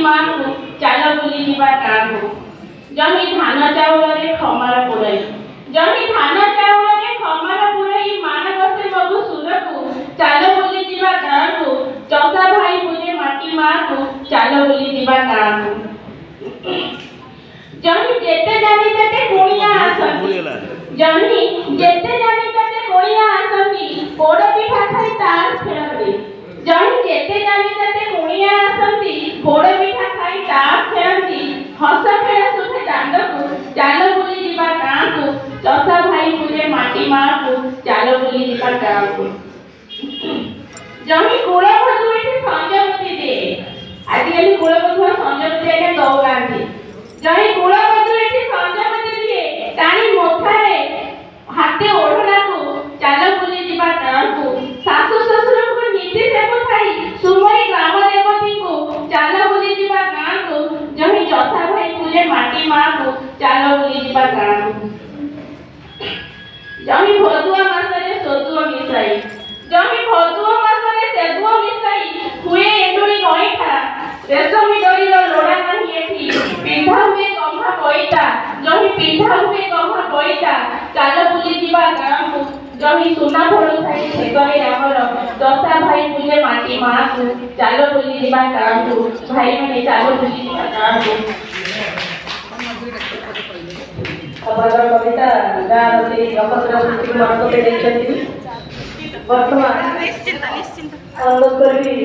माँ को चाल बुली जीवा गाँ को जमी धान चाउल खमार पुरई जमी धान चाउल खमार पुरई मान बसे मधु सुर को चाल बुली जीवा गाँ को चौथा भाई पूजे माटी माँ को चाल बुली जीवा गाँ को जमी जेते जानी तेते कोणिया आसंती जमी जेते जानी तेते कोणिया आसंती पोड़ पिठा खाई तार खेलते जमी जेते जानी तेते कोणिया आसंती पोड़ पिठा खाई तार खेलती हस खेल सुखे दांड को चाल बुली जीवा गाँ को चौथा भाई पूजे माटी माँ को चाल बुली जीवा गाँ को जमी कूल बधु ये संजमती दे आजिकल कूल बधु संजमती आगे दौ गाँधी जमी कूल बधु ये संजमती दिए टाणी मोथारे हाथे ओढ़ना को चाल बुली जीवा गाँ को सासु ससुर को नीति से पठाई सुमई ग्राम देवती को चाल बुली जीवा गाँ को जमी चौथा भाई पूजे माटी माँ को चाल बुली जीवा गाँ को जमी भदुआ मासरे सोदुआ मिसाई जमी भदुआ मासरे सेदुआ मिसाई हुए एंडुरी गईठा रेशमी डोरीर लोड़ा नहीं एठी पिंधा हुए गम्हा बईता जमी पिंधा हुए गम्हा बईता चाल बुली जीवा गाँ को जमी सुना भोलू थाई ठेकरे रामर दशा भाई पूजे माटी माँ को चाल बुली जीवा गाँ को भाई माने चाल बुली जीवा गाँ को खबर कविता गाँ से गपत्र मन को वर्तमान निश्चिंत अनुरोध करी